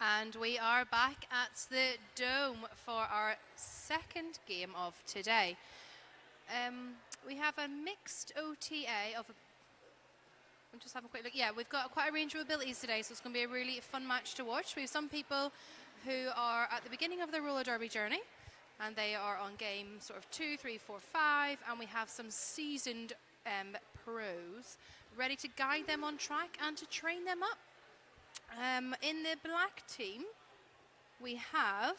And we are back at the Dome for our second game of today. We have a mixed OTA of... I'm just having a quick look. Yeah, we've got quite a range of abilities today, so it's going to be a really fun match to watch. We have some people who are at the beginning of their roller derby journey, and they are on game sort of 2, 3, 4, 5, and we have some seasoned pros ready to guide them on track and to train them up. In the black team, we have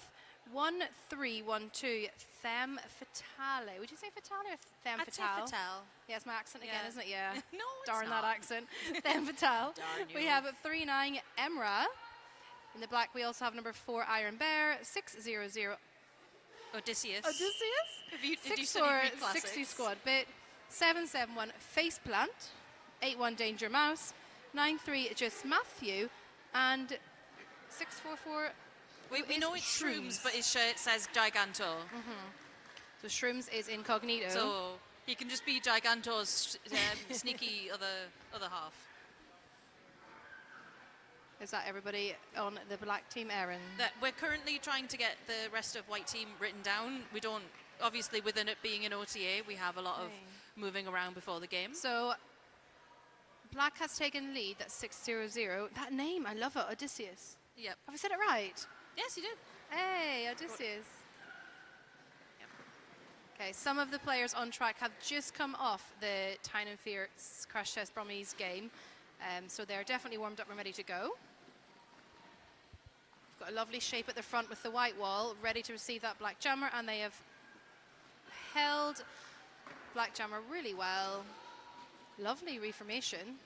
1-3-1-2 Femme Fatale. Would you say Fatale or Femme I'd Fatale? say Fatale. Yeah, it's my accent again, isn't it? Yeah. No, it's Darn not. that accent. Femme Fatale. Darn you. We have 3-9 Emra. In the black, we also have number 4 Iron Bear, 6-0-0 Odysseus. Odysseus. Did you study Greek 6-4 60 squad bit, 7-7-1 Faceplant, 8-1 Danger Mouse, 9-3 Just Matthew, and 6-4-4. We know it's Shrooms, but his shirt says Gigantor. So Shrooms is incognito. So he can just be Gigantor's sneaky other half. Is that everybody on the black team, Erin? That we're currently trying to get the rest of white team written down. We don't, obviously within it being an OTA, we have a lot of moving around before the game. So black has taken lead, that's 6-0-0. That name, I love it, Odysseus. Yep. Have I said it right? Yes, you did. Hey, Odysseus. Okay, some of the players on track have just come off the Tyne and Fierce Crash Test Brummies game, so they're definitely warmed up and ready to go. We've got a lovely shape at the front with the white wall, ready to receive that black jammer, and they have held black jammer really well. Lovely reformation.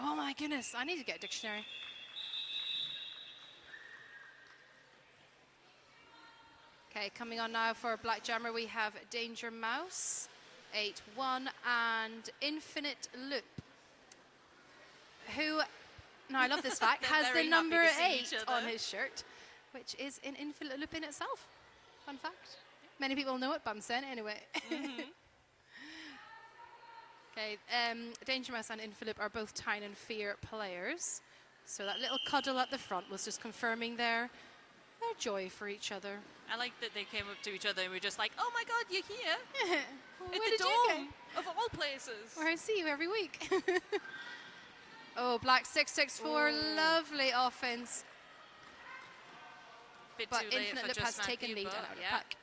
Oh my goodness, I need to get a dictionary. Okay, coming on now for Black Jammer, we have Danger Mouse, 8-1, and Infinite Loop, who, now I love this fact, has the number 8 on his shirt, which is an Infinite Loop in itself. Fun fact. Many people know it, but I'm saying it anyway. Okay, Danger Mouse and Infinite Loop are both Tyne and Fear players, so that little cuddle at the front was just confirming their joy for each other. I like that they came up to each other and were just like, "Oh my God, you're here! Where did the you Dome of all places." Where I see you every week. Oh, black 6-6-4, lovely offense. Bit But too late Infinite for Loop just has taken Matthew, lead but and out of yeah. pack.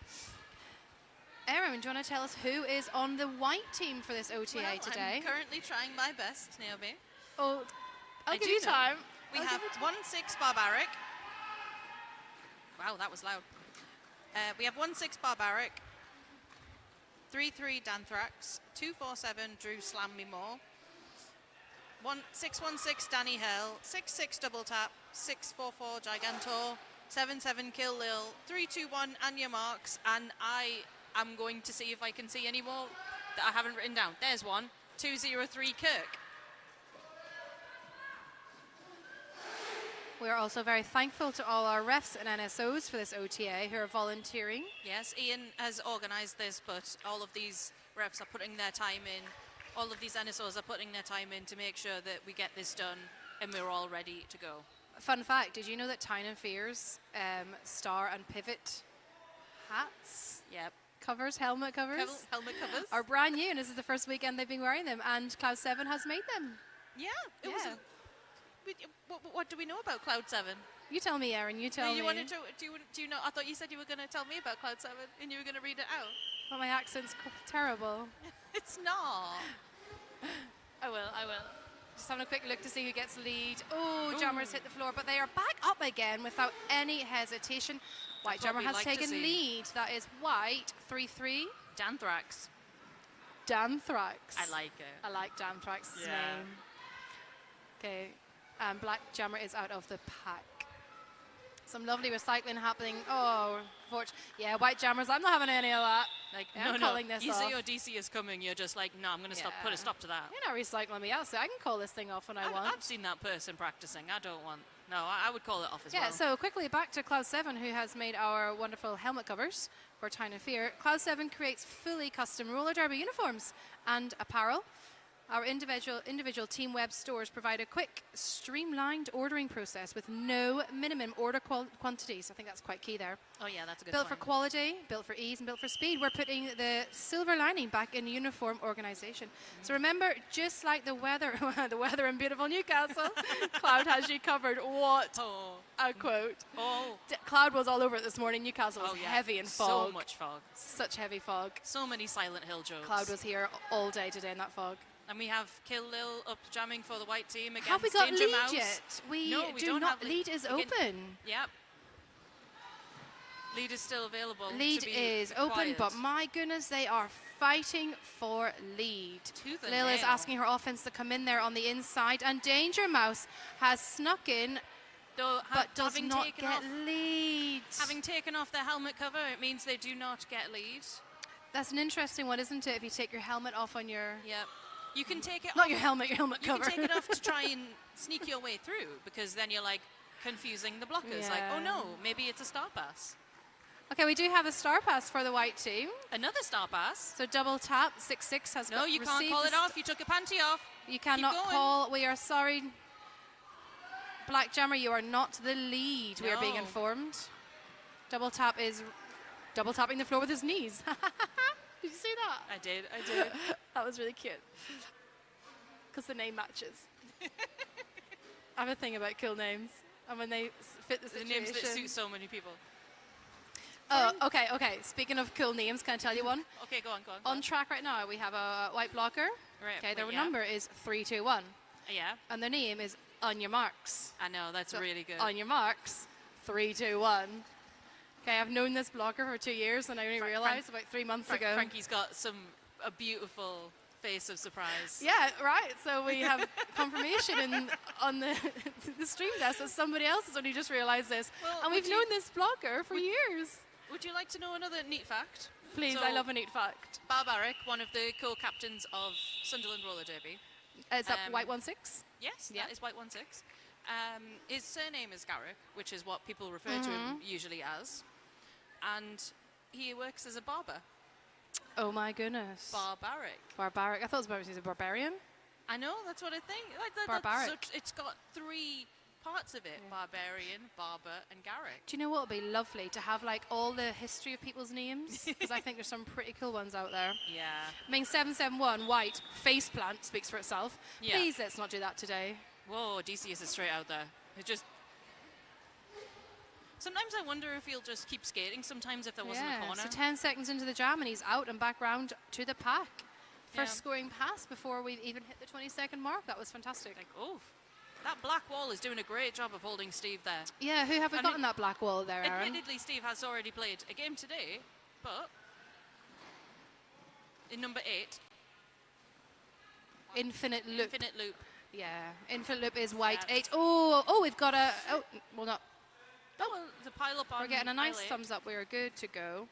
Erin, do you want to tell us who is on the white team for this OTA Well, today? I'm currently trying my best, Naomi. Oh, I'll I give do you know. time. We I'll have give you 1-6 Barbaric. Wow, that was loud. We have 1-6 Barbaric, 3-3 Danthrax, 2-4-7 Drew Slam Me More, 6-1-6 Danny Hell, 6-6 Double Tap, 6-4-4 Gigantor, 7-7 Kill Lil, 3-2-1 Anya Marks, and I am going to see if I can see any more that I haven't written down. There's one, 2-0-3 Kirk. We are also very thankful to all our refs and NSOs for this OTA who are volunteering. Yes, Ian has organised this, but all of these reps are putting their time in. All of these NSOs are putting their time in to make sure that we get this done and we're all ready to go. Fun fact, did you know that Tyne and Fear's star and pivot hats, Yep. covers, helmet covers, Helmet covers. are brand new, and this is the first weekend they've been wearing them, and Cloud 7 has made them. Yeah, it was. What do we know about Cloud 7? You tell me, Erin, you tell me. Wanted to, do you know? I thought you said you were going to tell me about Cloud 7 and you were going to read it out. But my accent's terrible. It's not. I will. Just having a quick look to see who gets lead. Oh, Jammer's hit the floor, but they are back up again without any hesitation. White Jammer has taken lead. That is white, 3-3. Danthrax. Danthrax. I like it. I like Danthrax's name. Okay, and Black Jammer is out of the pack. Some lovely recycling happening. Oh, yeah, White Jammers, I'm not having any of that. Like, I'm calling this you off. see your DC is coming, you're just like, no, I'm going to put a stop to that. You're not recycling me out, so I can call this thing off when I want. I've seen that person practicing. I don't want. No, I would call it off as well. Yeah, so quickly back to Cloud 7, who has made our wonderful helmet covers for Tyne and Fear. Cloud 7 creates fully custom roller derby uniforms and apparel. Our individual Team Web stores provide a quick, streamlined ordering process with no minimum order quantities. I think that's quite key there. Oh yeah, that's a good Built point. for quality, built for ease, and built for speed. We're putting the silver lining back in uniform organisation. So remember, just like the weather, the weather in beautiful Newcastle, Cloud has you covered. What a quote. Oh. Cloud was all over it this morning. Newcastle was heavy in fog. So much fog. Such heavy fog. So many Silent Hill jokes. Cloud was here all day today in that fog. And we have Kill Lil up jamming for the white team against Have we got Danger lead Mouse. yet? No, we do don't not. have Lead is open. Yep. Lead is still available. Lead to be is acquired. open, but my goodness, they are fighting for lead. Tooth and Lil is nail. asking her offense to come in there on the inside, and Danger Mouse has snuck in, Though, but does having not taken get off, lead. Having taken off their helmet cover, it means they do not get lead. That's an interesting one, isn't it? If you take your helmet off on your... Yep. You can take it Not off. your helmet cover. You can take it off to try and sneak your way through, because then you're like confusing the blockers. Like, oh Yeah. no, maybe it's a star pass. Okay, we do have a star pass for the white team. Another star pass. So double tap, 6-6 has No, you can't received call the it off. You took a panty off. You cannot going. call. We are sorry. Black Jammer, you are not the lead. We are being No. informed. Double tap is double tapping the floor with his knees. Did you see that? I did. That was really cute. Because the name matches. I have a thing about kill names. And when they fit the The situation. names that suit so many people. Oh, okay. Speaking of cool names, can I tell you one? Okay, go on. On track right now, we have a white blocker. Right, Okay, their yeah. number is 321. Yeah, And their name is On Your Marks. I know. That's So, really good. On your marks, 3, 2, 1. Okay, I've known this blocker for 2 years, and I only realised about 3 months ago. Frankie's got a beautiful face of surprise. Yeah, right. So we have confirmation on the the stream desk that somebody else has only just realised this, Well, and we've known this blocker for years. Would you like to know another neat fact? Please, So- I love a neat fact. Barbaric, one of the co-captains of Sunderland Roller Derby. Is that Um, White 1-6? Yes, Yeah. that is White 1-6. His surname is Garrick, which is what people refer to him usually as. And he works as a barber. Oh my goodness. Barbaric. Barbaric. I thought it was a barbarian. I know, that's what I think. Barbaric. It's got 3 parts of it. Barbarian, barber, and Garrick. Do you know what would be lovely to have like all the history of people's names? Because I think there's some pretty cool ones out there. Yeah. I mean, 771 White face plant speaks for itself. Yeah. Please let's not do that today. Whoa, DCS is straight out there. It just... Sometimes I wonder if he'll just keep skating. Sometimes if there wasn't a corner. So 10 seconds into the jam and he's out and back round to the pack. First Yeah. scoring pass before we even hit the 20-second mark. That was fantastic. Like, oh, that black wall is doing a great job of holding Steve there. Yeah, who have we And got in that black wall there, Aaron? Admittedly, Steve has already played a game today, but in number 8, Infinite loop. Infinite Loop. Yeah, infinite loop is white Yes. 8. Oh, we've got a... Oh, well, not... Oh, well, the pile up on We're getting a nice pile eight. thumbs up. We're good to go.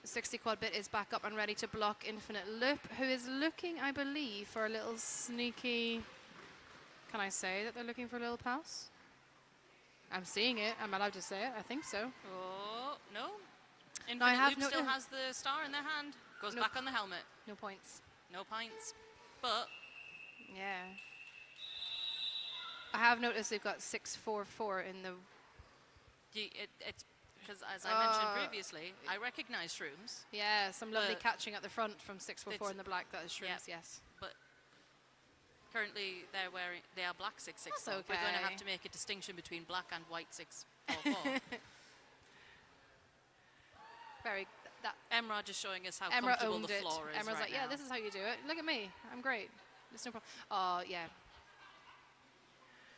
60 quad bit is back up and ready to block Infinite Loop, who is looking, I believe, for a little sneaky... Can I say that they're looking for a little pass? I'm seeing it. I'm allowed to say it. I think so. Oh, no. I Infinite have Loop no- still has the star in their hand. Goes No. back on the helmet. No points. No pints. But Yeah. I have noticed they've got 644 in the... it's because, as I mentioned previously, I recognise shrooms, Yeah, some lovely But catching at the front from 644 in it's- the black. That is shrooms, Yep. yes. but currently they are black 664. That's We're going to have okay. to make a distinction between black and white 644. Very... That Emra just showing us how Emra comfortable owned the it. floor is Emra's right like, yeah, now. this is how you do it. Look at me. I'm great. There's no problem. Oh, yeah.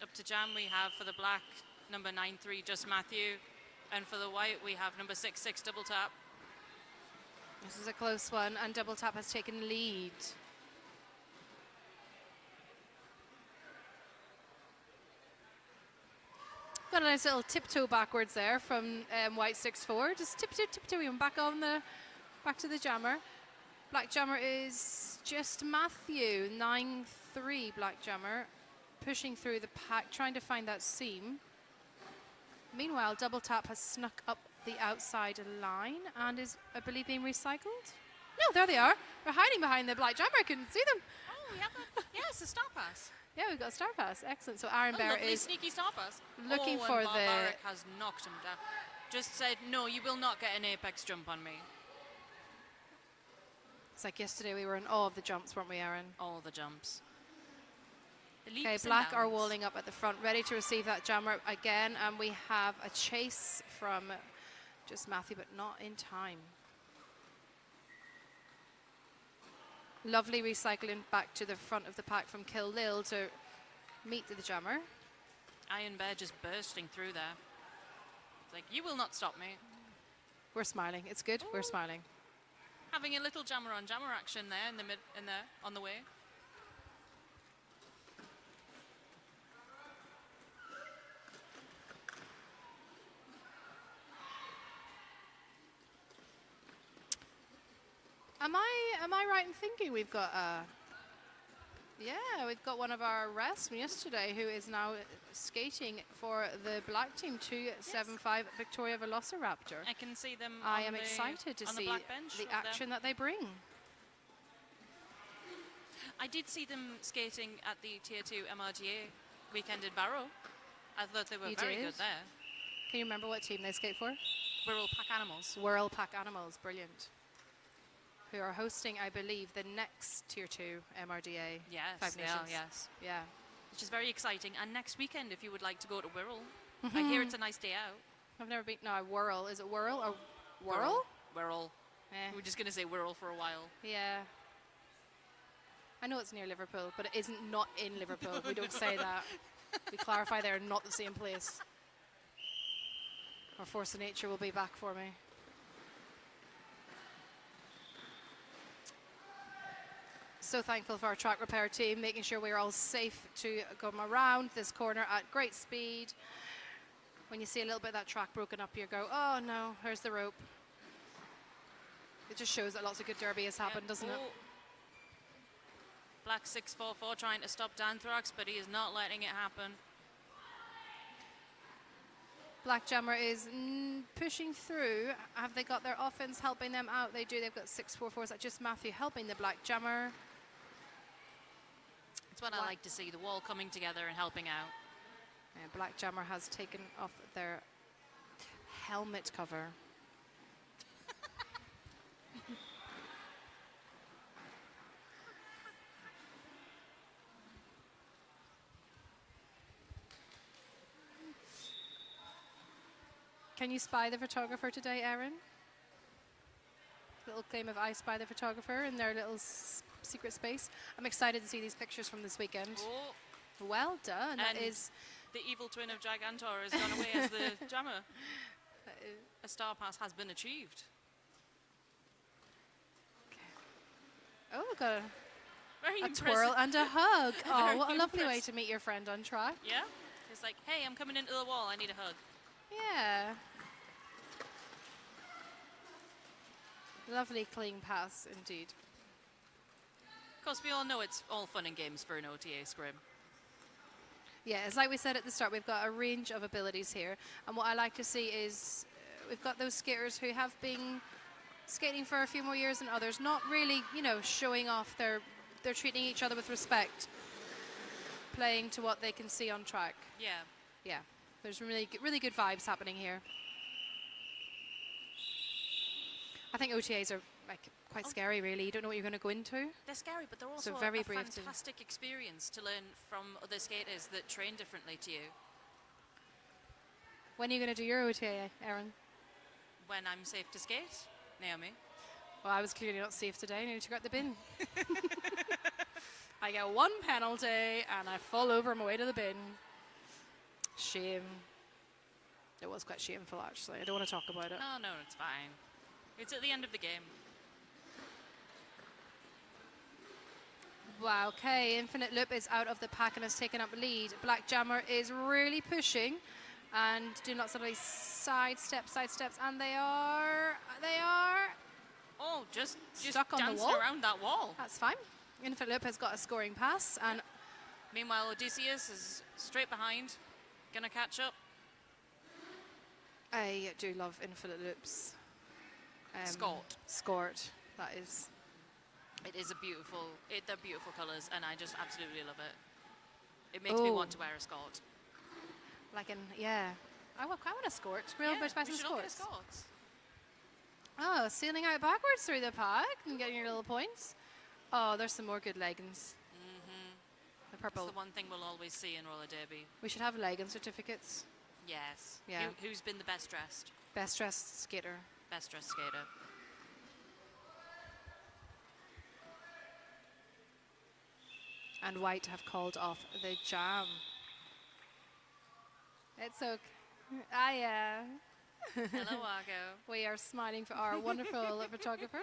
Up to jam we have for the black, number 9-3, just Matthew. And for the white, we have number 6-6, double tap. This is a close one, and Double Tap has taken lead. Got a nice little tiptoe backwards there from White 6-4. Just tiptoeing back to the jammer. Black Jammer is just Matthew, 9-3 Black Jammer, pushing through the pack, trying to find that seam. Meanwhile, Double Tap has snuck up the outside line and is, I believe, being recycled. No, there they are. They're hiding behind the black jammer. I couldn't see them. Oh, we have a, yes, a star pass. Yeah, we've got a star pass. Excellent. So Aaron Bear Lovely is sneaky star pass. looking and for Barbaric has knocked him down. Just said, no, you will not get an apex jump on me. It's like yesterday we were in awe of the jumps, weren't we, Aaron? All the jumps. The Okay, leaps and black are bounds. walling up at the front, ready to receive that jammer again. And we have a chase from just Matthew, but not in time. Lovely recycling back to the front of the pack from Kill Lil to meet the jammer. Iron Bear just bursting through there. It's like, you will not stop me. We're smiling. It's good. Ooh. We're smiling. Having a little jammer on jammer action there in there on the way. Am I right in thinking we've got we've got one of our rests from yesterday who is now skating for the black team 275 Victoria Velociraptor. I can see them. I on am the, excited to on see the, black bench the over there. action that they bring. I did see them skating at the Tier 2 MRGA weekend in Barrow. I thought they were You very did? good there. Can you remember what team they skate for? Wirral Pack Animals. Whirl Pack Animals, brilliant. Who are hosting, I believe, the next Tier 2 MRDA. Yes, Five they are, Nations. yes. Yeah. Which is very exciting. And next weekend, if you would like to go to Wirral, I hear it's a nice day out. I've never been. No, Whirl. Is it Whirl or Whirl? Wirral. Eh, We're just going to say Wirral for a while. yeah. I know it's near Liverpool, but it isn't not in Liverpool. We don't say that. We clarify they're not the same place. Or Force of Nature will be back for me. So thankful for our track repair team, making sure we're all safe to come around this corner at great speed. When you see a little bit of that track broken up, you go, oh no, here's the rope. It just shows that lots of good derby has happened, doesn't it? Black 644 trying to stop Danthrax, but he is not letting it happen. Black Jammer is pushing through. Have they got their offense helping them out? They do. They've got 644s. That's just Matthew helping the Black Jammer. It's what I like to see, the wall coming together and helping out. Yeah, Black Jammer has taken off their helmet cover. Can you spy the photographer today, Erin? Little claim of I spy the photographer in their little secret space. I'm excited to see these pictures from this weekend. Oh, Well done. That and is the evil twin of Gigantor has gone away as the jammer. A star pass has been achieved. oh, we've got Very a impressive. twirl and a hug. Oh, Very what a lovely way impressive. to meet your friend on track. Yeah? It's like, hey, I'm coming into the wall, I need a hug. Yeah. Lovely clean pass indeed. Of course, we all know it's all fun and games for an OTA scrim. Yeah, it's like we said at the start, we've got a range of abilities here. And what I like to see is we've got those skaters who have been skating for a few more years than others, not really, you know, showing off. They're treating each other with respect, playing to what they can see on track. Yeah. Yeah, there's really good vibes happening here. I think OTAs are like quite scary, really. You don't know what you're going to go into. They're scary, but they're also very a brave too. fantastic experience to learn from other skaters that train differently to you. When are you going to do your OTA, Erin? When I'm safe to skate, Naomi. Well, I was clearly not safe today. I need to go out the bin. I get one penalty and I fall over on my way to the bin. Shame. It was quite shameful, actually. I don't want to talk about it. No, it's fine. It's at the end of the game. Wow, okay. Infinite Loop is out of the pack and has taken up lead. Black Jammer is really pushing and doing lots of these side steps, and they are Oh, just Stuck on the dancing wall? around that wall. that's fine. Infinite Loop has got a scoring pass and Meanwhile, Odysseus is straight behind, gonna catch up. I do love Infinite Loops. Scott. Scott. That is. It is they're beautiful colours, and I just absolutely love it. It makes me want to wear a skirt. Like yeah. I want a skirt. We'll buy some we should all get a skirts. skirt. Oh, sailing out backwards through the pack and getting your little points. Oh, there's some more good leggings. The purple. It's the one thing we'll always see in roller derby. We should have legging certificates. Yes. Yeah. Who's been the best dressed? Best dressed skater. Best dressed skater. And White have called off the jam. It's okay. Yeah. Hello, Argo. We are smiling for our wonderful photographer,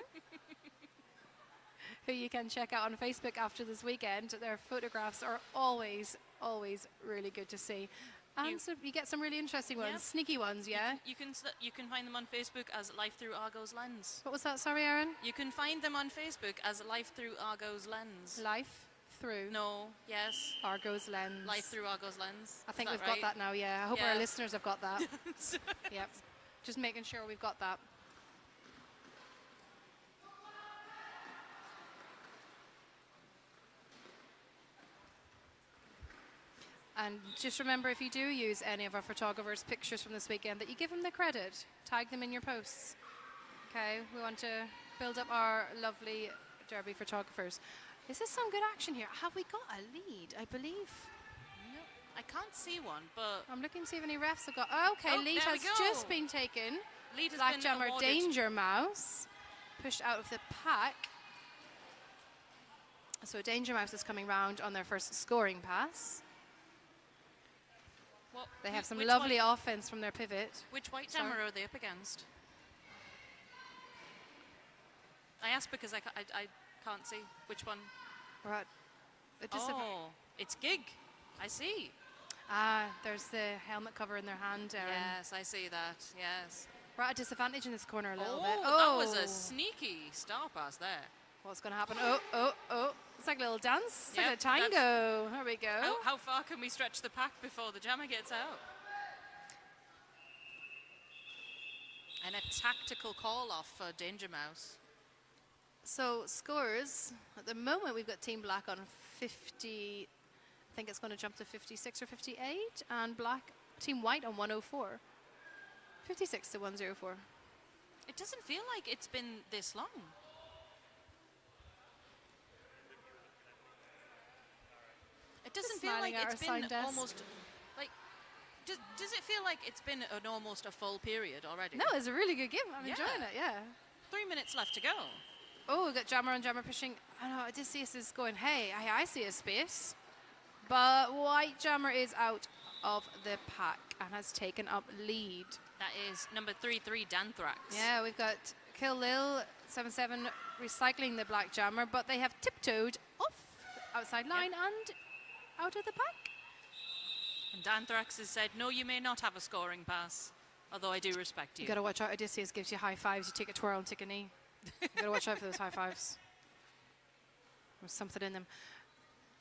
who you can check out on Facebook after this weekend. Their photographs are always really good to see. And so you get some really interesting ones, sneaky ones, yeah? You can find them on Facebook as Life Through Argo's Lens. What was that, sorry, Aaron? You can find them on Facebook as Life Through Argo's Lens. Life Through? No, yes. Argo's Lens. Life Through Argo's Lens. I think we've got that now, yeah. I hope our listeners have got that. Yep. Just making sure we've got that. And just remember, if you do use any of our photographers' pictures from this weekend, that you give them the credit. Tag them in your posts. Okay, we want to build up our lovely derby photographers. Is this some good action here? Have we got a lead, I believe? No, I can't see one, but... I'm looking to see if any refs have got... Okay, lead has just been taken. Lead has Black been Jammer awarded. Danger Mouse pushed out of the pack. So Danger Mouse is coming round on their first scoring pass. What, They have some lovely offense from their pivot. Which White Jammer are they up against? I asked because I can't see which one. Right. It's Gig. I see. There's the helmet cover in their hand, Erin. Yes, I see that. Yes. We're at a disadvantage in this corner a little bit. That was a sneaky star pass there. What's going to happen? It's like a little dance. It's like a Yep, tango. There we go. How far can we stretch the pack before the jammer gets out? And a tactical call off for Danger Mouse. So scores, at the moment we've got Team Black on 50, I think it's going to jump to 56 or 58, and Team White on 104. 56 to 104. It doesn't feel like it's been this long. It doesn't feel like it's been almost, like, does it feel like it's been almost a full period already? No, it's a really good game. I'm enjoying it, yeah. 3 minutes left to go. Oh, we've got Jammer and Jammer pushing. I know, Odysseus is going, hey, I see a space. But White Jammer is out of the pack and has taken up lead. That is number 33, Danthrax. Yeah, we've got Kill Lil, 7-7, recycling the Black Jammer, but they have tiptoed off the outside line and out of the pack. And Danthrax has said, no, you may not have a scoring pass, although I do respect you. You got to watch out. Odysseus gives you high fives. You take a twirl and take a knee. You got to watch out for those high fives. There's something in them.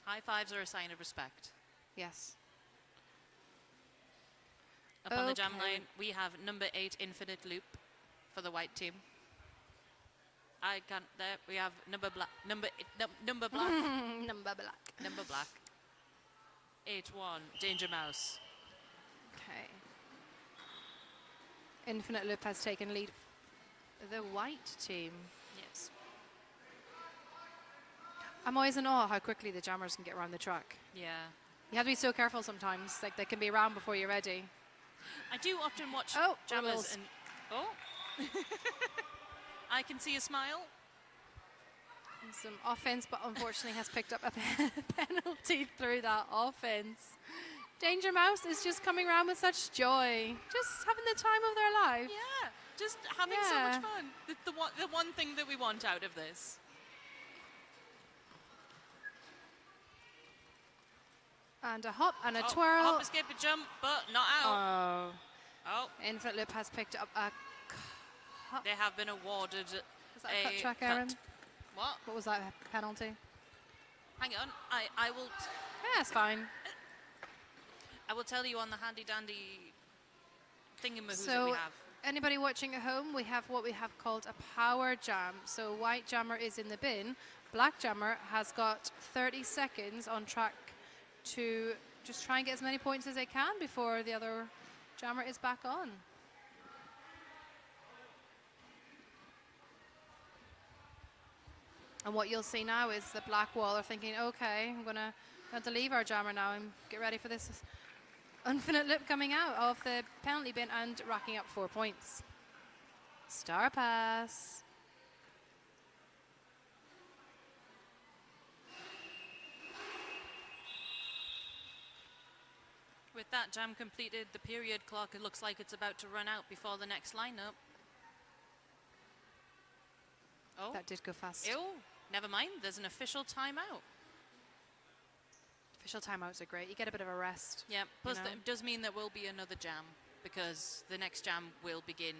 High fives are a sign of respect. Yes. Up on the jam line, we have number 8, Infinite Loop, for the white team. I can't. There we have number black. Number black. Number black. Number black. 8-1, Danger Mouse. Okay. Infinite Loop has taken lead. The white team. Yes. I'm always in awe how quickly the jammers can get around the track. Yeah. You have to be so careful sometimes. Like, they can be around before you're ready. I do often watch jammers Riddles. and I can see a smile. And some offense, but unfortunately has picked up a penalty through that offense. Danger Mouse is just coming around with such joy, just having the time of their life. Yeah, just having so much fun. The one thing that we want out of this. And a hop and a twirl. Hop, escape, a jump, but not out. Oh. Infinite Loop has picked up a cut. They have been awarded Was that a cut track, Aaron? What? What was that penalty? Hang on, I will. Yeah, it's fine. I will tell you on the handy dandy thingamahoo So that we have. anybody watching at home, we have what we have called a power jam. So white jammer is in the bin. Black jammer has got 30 seconds on track to just try and get as many points as they can before the other jammer is back on. And what you'll see now is the black wall are thinking, okay, I'm going to have to leave our jammer now and get ready for this infinite loop coming out of the penalty bin and racking up 4 points. Star pass. With that jam completed, the period clock, it looks like it's about to run out before the next lineup. Oh, That did go fast. ew, never mind, there's an official timeout. Official timeouts are great. You get a bit of a rest. Yeah, plus know. that does mean there will be another jam because the next jam will begin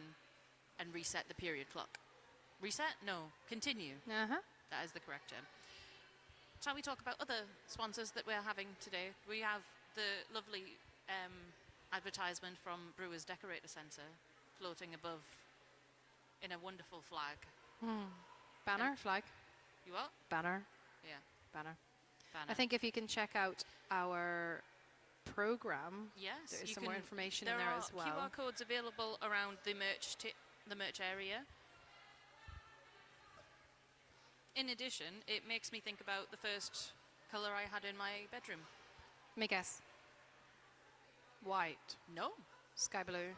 and reset the period clock. Reset? No, continue. Uh-huh. That is the correct term. Shall we talk about other sponsors that we're having today? We have the lovely advertisement from Brewers Decorator Centre floating above in a wonderful flag. Banner, flag, You what? banner, Yeah, banner. banner. I think if you can check out our program, yes, there is you some more can- information there in there are as well. QR codes available around the merch area. In addition, it makes me think about the first colour I had in my bedroom. Let me guess. White, No. sky blue.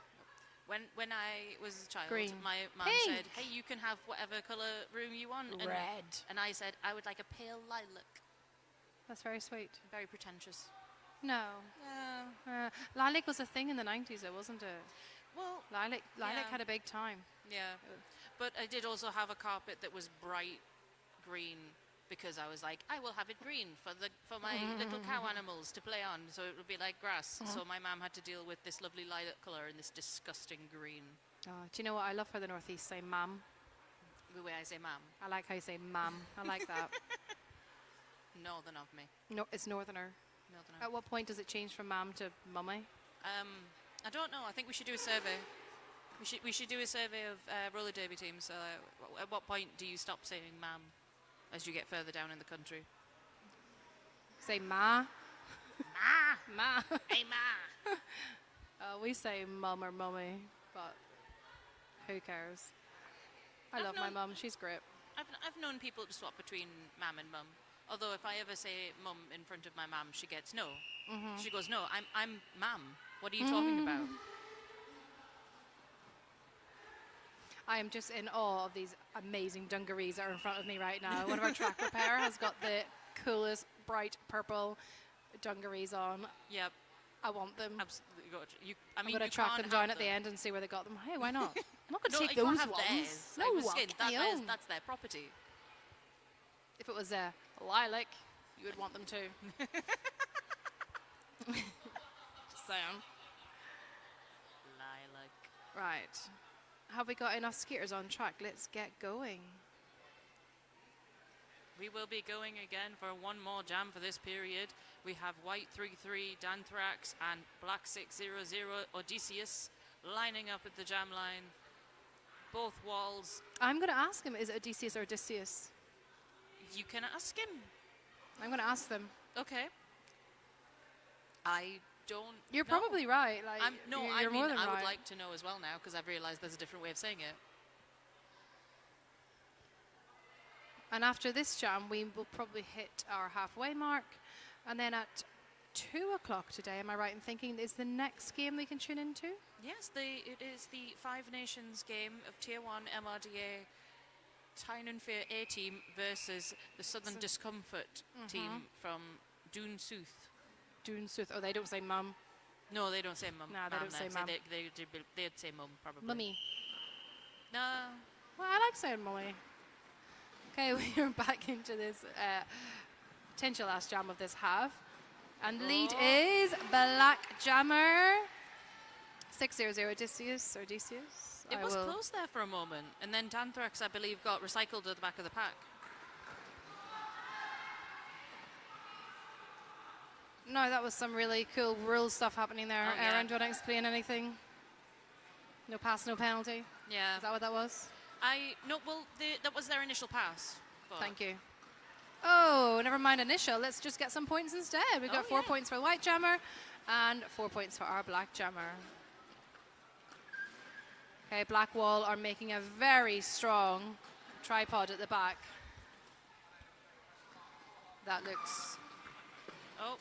When I was a child, Green. my mum Pink. said, "Hey, you can have whatever colour room you want." Red. And I said, "I would like a pale lilac." That's very sweet. Very pretentious. No. Lilac was a thing in the 90s, though, wasn't it? Well, Lilac Yeah. had a big time. yeah. But I did also have a carpet that was bright green because I was like, I will have it green for my little cow animals to play on, so it would be like grass. So my mum had to deal with this lovely lilac colour and this disgusting green. Oh, do you know what I love for the Northeast? Say mum. The way I say mum, I like how you say mum. I like that. northern of me. No, it's northerner. Northern At what point does it change from mum to mummy? I don't know. I think we should do a survey. We should do a survey of roller derby teams. At what point do you stop saying ma'am as you get further down in the country? Say ma. Ma, Ma. hey ma. We say mum or mummy, but who cares? I I've love my known- mum. She's great. I've known people to swap between ma'am and mum. Although if I ever say mum in front of my mum, she gets no. She goes, no, I'm ma'am. What are you talking about? I am just in awe of these amazing dungarees that are in front of me right now. One of our track repair has got the coolest bright purple dungarees on. Yep, I want them. absolutely got you. I I'm mean, going you to track can't them down have at the end and see where they got them. Hey, why not? I'm not going No, to you take can't those have ones. theirs. No, I was I'll saying, get my own. that's their property. If it was a lilac, you would want them too. Just saying. Lilac. Right. Have we got enough skaters on track? Let's get going. We will be going again for one more jam for this period. We have white 3-3, Danthrax, and black 6-0-0, Odysseus, lining up at the jam line. Both walls. I'm going to ask him, is it Odysseus or Odysseus? You can ask him. I'm going to ask them. Okay. I don't You're know. probably right. Like, I you're mean, more than I right. would like to know as well now because I've realised there's a different way of saying it. And after this jam, we will probably hit our halfway mark. And then at 2 o'clock today, am I right in thinking, is the next game we can tune into? Yes, it is the Five Nations game of Tier 1 MRDA Tyne and Fair A team versus the Southern Discomfort team from Doon Sooth. Doon Sooth. Oh, they don't say mum. No, they don't say mum. No, they don't say mum. They'd say mum, probably. Mummy. No. Well, I like saying mummy. Okay, we are back into this potential last jam of this half. And lead is Black Jammer. 6-0-0 Odysseus. It was close there for a moment. And then Danthrax, I believe, got recycled at the back of the pack. No, that was some really cool rule stuff happening there. Oh, yeah. Aaron, do you want to explain anything? No pass, no penalty. Yeah. Is that what that was? No, well, that was their initial pass. But Thank you. Oh, never mind initial. Let's just get some points instead. We've got 4 points for the white jammer and 4 points for our black jammer. Okay, black wall are making a very strong tripod at the back. That looks Oh,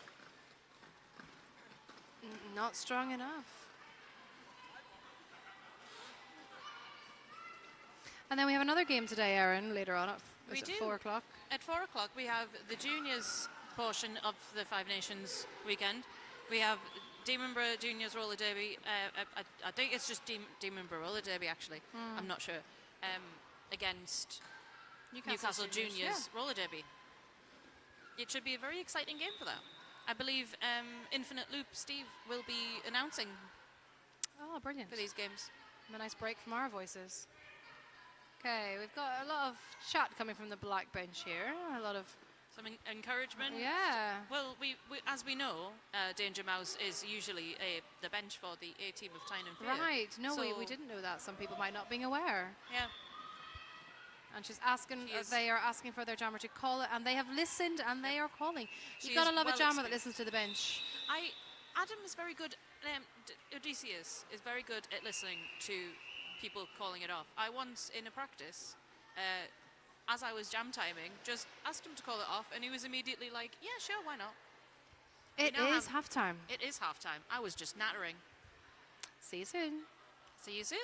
not strong enough. And then we have another game today, Erin, later on at We do. 4 o'clock. at 4 o'clock we have the juniors portion of the Five Nations weekend. We have Demonborough Juniors Roller Derby. I think it's just Demonborough Roller Derby, actually. I'm not sure. Against Newcastle Juniors Roller Derby. It should be a very exciting game for that. I believe Infinite Loop Steve will be announcing Oh, brilliant. for these games. A nice break from our voices. Okay, we've got a lot of chat coming from the black bench here. A lot of... Some encouragement. Yeah. Well, we as we know, Danger Mouse is usually the bench for the A team of Tyne and Fear. Right. No, we So- didn't know that. Some people might not be aware. Yeah. And she's asking, She is- they are asking for their jammer to call it, and they have listened, and they are calling. She You've got to is love a well jammer that experienced. listens to the bench. Adam is very good. Odysseus is very good at listening to people calling it off. I once in a practice, as I was jam timing, just asked him to call it off, and he was immediately like, "Yeah, sure, why not?" It now is halftime. It is halftime. I was just nattering. See you soon. See you soon.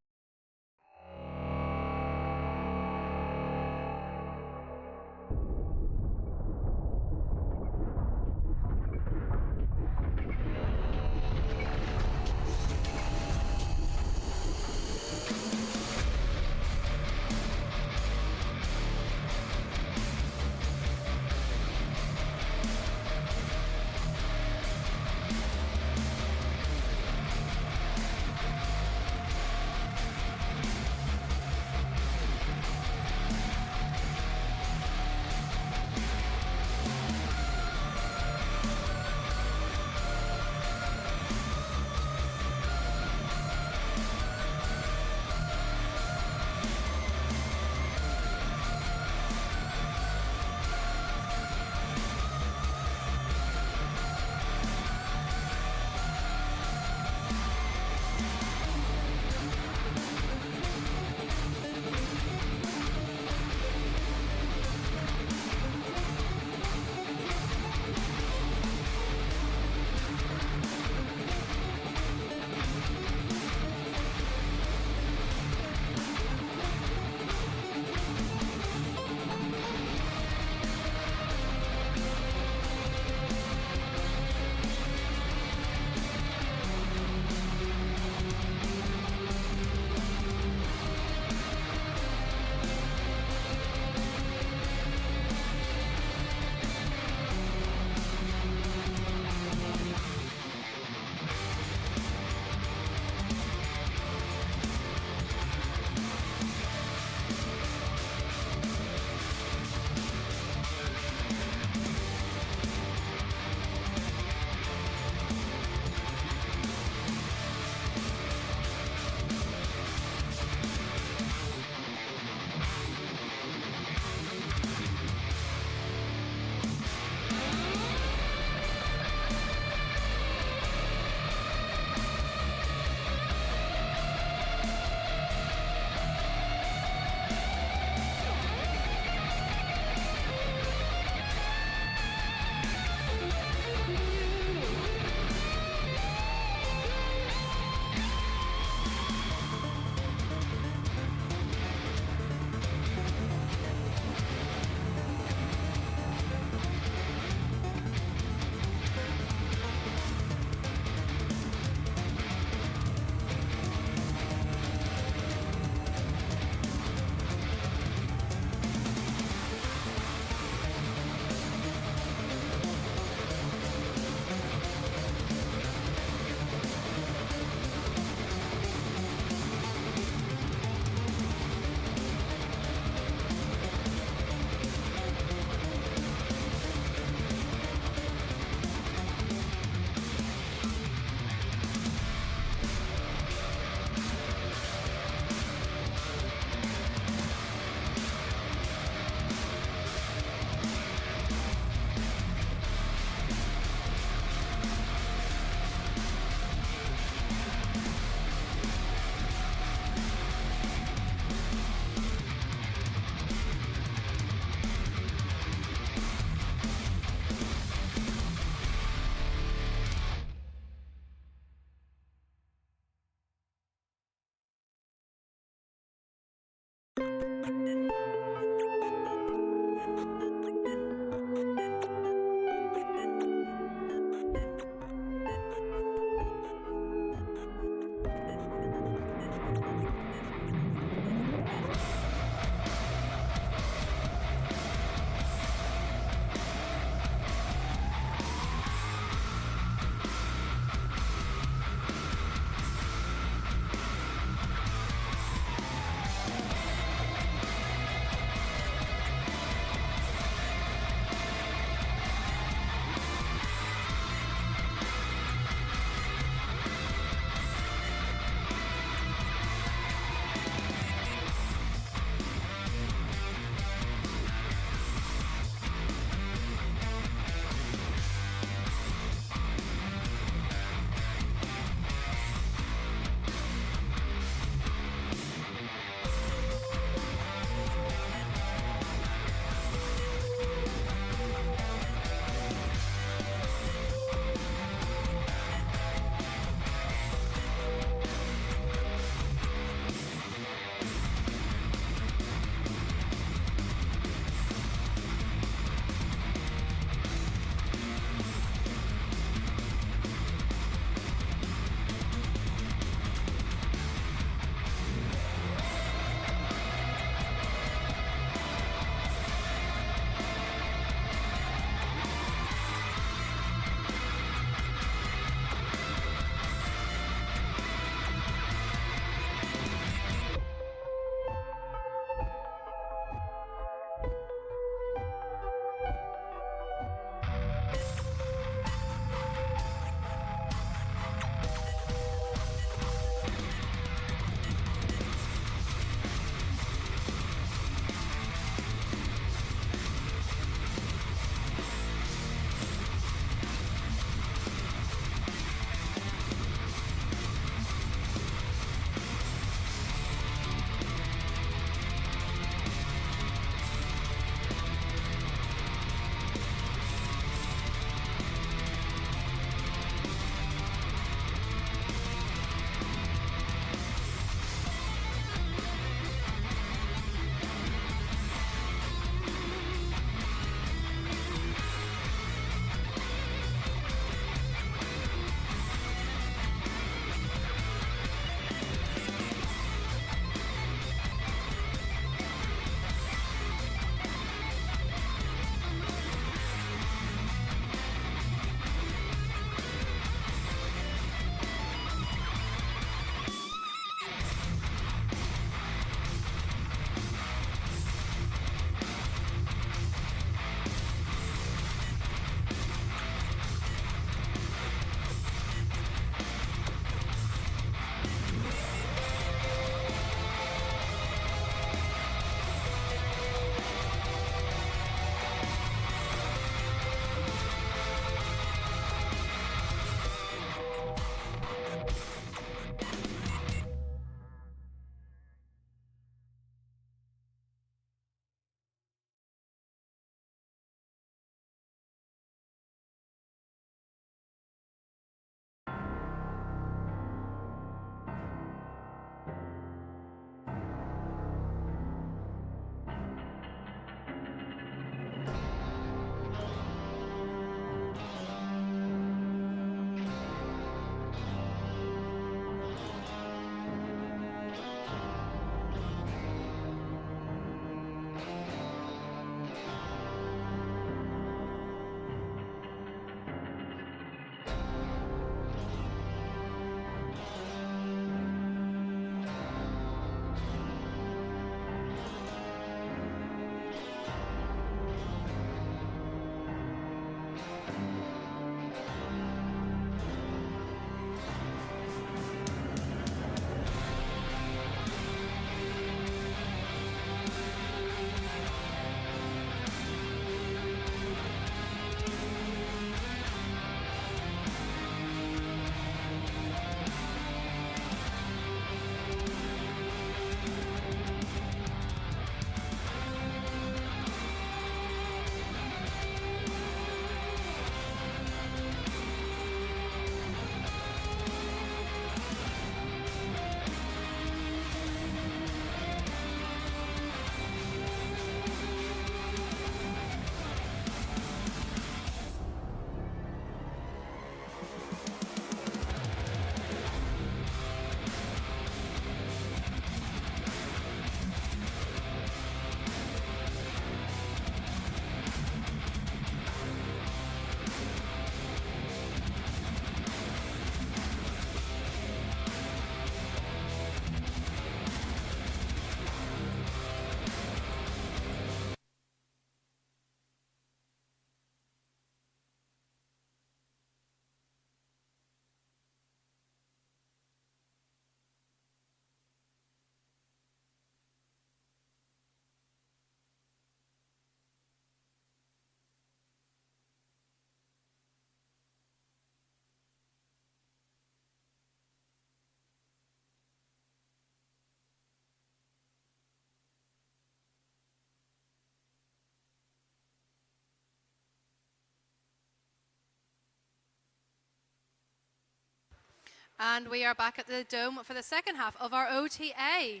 And we are back at the Dome for the second half of our OTA.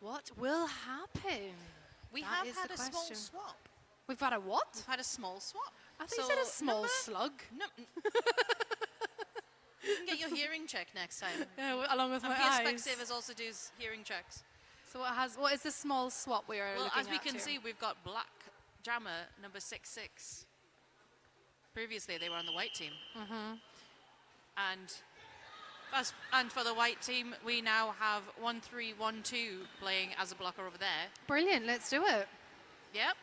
What will happen? We That have is had the a small question. swap. We've got a what? We've had a small swap. I think you said a small slug. No, you can get your hearing check next time. Yeah, along with And my PS eyes. Specsavers also does hearing checks. So what is the small swap we are Well, looking as we at can here? see, we've got black jammer number 66. Previously, they were on the white team. And for the white team, we now have 1-3-1-2 playing as a blocker over there. Brilliant, let's do it. Yep,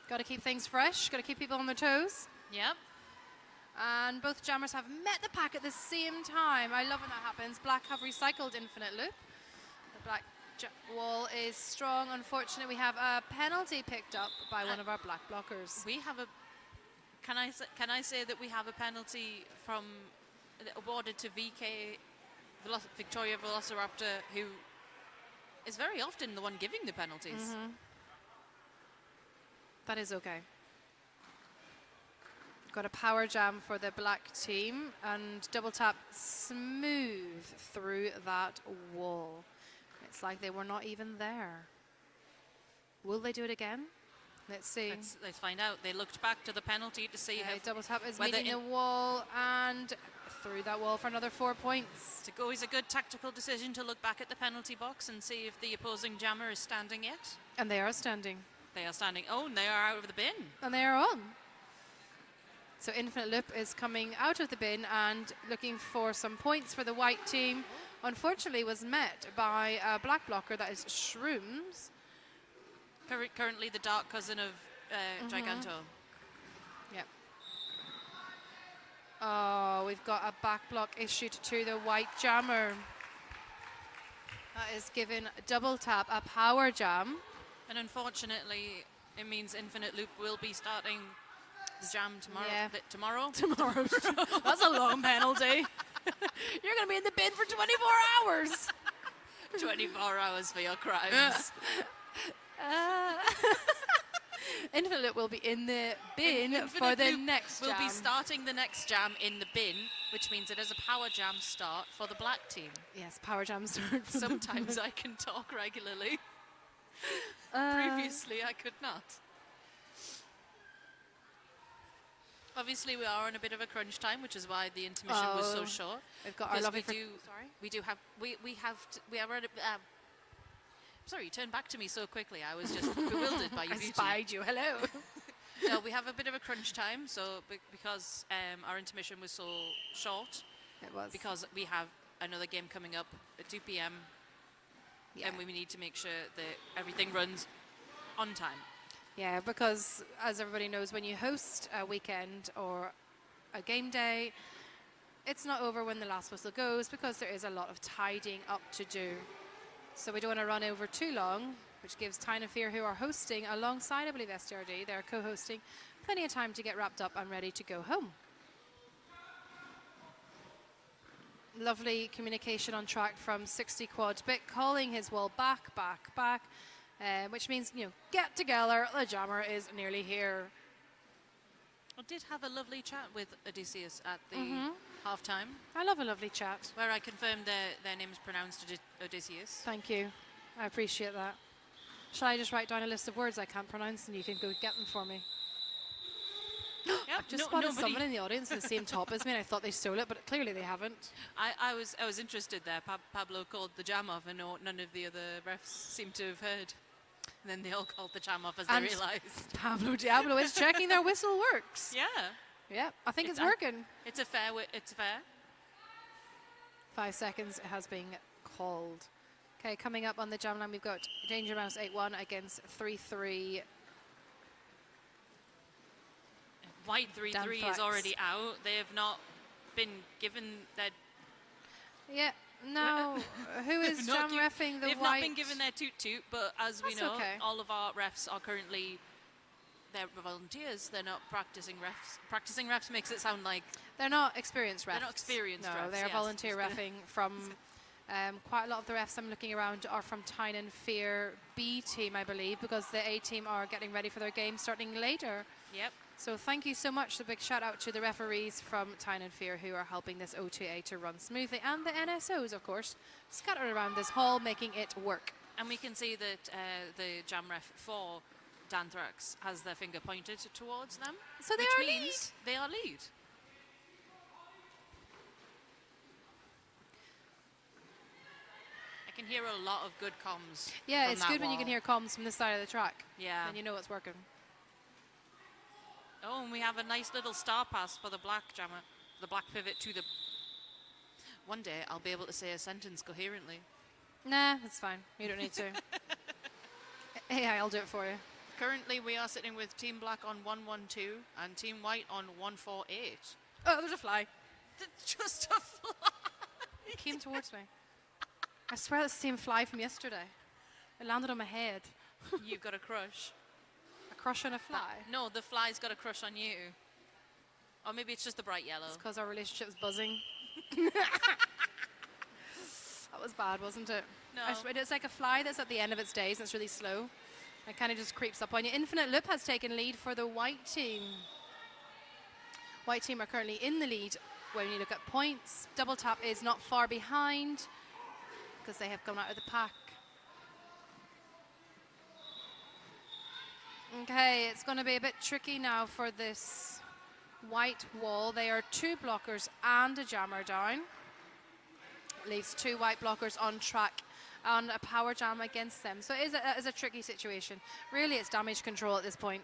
Got to keep things fresh, got to keep people on their toes. yep. And both jammers have met the pack at the same time. I love when that happens. Black have recycled infinite loop. The black wall is strong. Unfortunately, we have a penalty picked up by one of our black blockers. We have a. Can I say that we have a penalty from awarded to Victoria Velociraptor, who is very often the one giving the penalties. That is okay. Got a power jam for the black team and double tap smooth through that wall. It's like they were not even there. Will they do it again? Let's see. Let's find out. They looked back to the penalty to see Okay, double tap is whether meeting the wall and through that wall for another 4 points. it's always a good tactical decision to look back at the penalty box and see if the opposing jammer is standing yet. And they are standing. They are standing. Oh, and they are out of the bin. And they are on. So Infinite Loop is coming out of the bin and looking for some points for the white team. Unfortunately was met by a black blocker that is Shrooms. Currently the dark cousin of Giganto. Yep. Oh, we've got a back block issued to the white jammer. That is given double tap, a power jam. And unfortunately, it means Infinite Loop will be starting the jam tomorrow. Yeah. Tomorrow? Tomorrow. That's a long penalty. You're going to be in the bin for 24 hours. 24 hours for your crimes. Infinite Loop will be in the bin for the next jam. We'll be starting the next jam in the bin, which means it is a power jam start for the black team. Yes, power jam start. for the Sometimes bin. I can talk regularly. Previously, I could not. Obviously, we are on a bit of a crunch time, which is why the intermission was so short. We've got our Because lovely. we are. Sorry, turn back to me so quickly. I was just bewildered by your I beauty. spied you. Hello. No, we have a bit of a crunch time, so because our intermission was so short, It was. because we have another game coming up at 2 p.m. Yeah. and we need to make sure that everything runs on time. Yeah, because as everybody knows, when you host a weekend or a game day, it's not over when the last whistle goes because there is a lot of tidying up to do. So we don't want to run over too long, which gives Tyne, who are hosting alongside, I believe, STRD, they're co-hosting, plenty of time to get wrapped up and ready to go home. Lovely communication on track from 60 Quad Bit, calling his wall back, which means, get together, the jammer is nearly here. I did have a lovely chat with Odysseus at the half-time, I love a lovely chat. where I confirmed their name is pronounced Odysseus. Thank you. I appreciate that. Shall I just write down a list of words I can't pronounce and you can go get them for me? Yep, I've just spotted someone in the audience in the same top as me and I thought they stole it, but clearly they haven't. I was interested there. Pablo called the jam off, and none of the other refs seemed to have heard. And then they all called the jam off as And they realised. Pablo Diablo is checking their whistle works. Yeah, Yeah, I think it's It's- working. it's fair. 5 seconds, it has been called. Okay, coming up on the jam line, we've got Danger Mouse 8-1 against 3-3. White 3-3 is Flax. already out. They have not been given their. Yeah, no. Who is They've not jam reffing the They've white? not been given their toot, but as we That's know, okay. all of our refs are currently. They're volunteers. They're not practicing refs. Practicing refs makes it sound like They're not experienced refs. They're not experienced No, refs, they're yes. volunteer It's reffing from Quite a lot of the refs I'm looking around are from Tyne and Fear B team, I believe, because the A team are getting ready for their game starting later. Yep. So thank you so much. A big shout out to the referees from Tyne and Fear who are helping this OTA to run smoothly, and the NSOs, of course, scattered around this hall, making it work. And we can see that the jam ref for Danthrax has their finger pointed towards them, So they which are means they are lead. I can hear a lot of good comms. Yeah, from it's that good when you wall. can hear comms from this side of the track. Yeah. Then you know it's working. Oh, and we have a nice little star pass for the black jammer, the black pivot to the. One day I'll be able to say a sentence coherently. Nah, that's fine. You don't need to. AI, I'll do it for you. Currently, we are sitting with Team Black on 112 and Team White on 148. Oh, there's a fly. Just a fly. It came towards me. I swear that's the same fly from yesterday. It landed on my head. You've got a crush. A crush on a fly. No, the fly's got a crush on you. Or maybe it's just the bright yellow. It's because our relationship's buzzing. That was bad, wasn't it? No. It's like a fly that's at the end of its days and it's really slow. It kind of just creeps up on you. Infinite Loop has taken lead for the white team. White team are currently in the lead when you look at points. Double Tap is not far behind because they have gone out of the pack. Okay, it's going to be a bit tricky now for this white wall. They are 2 blockers and a jammer down. Leaves 2 white blockers on track and a power jam against them. So it is a tricky situation. Really, it's damage control at this point.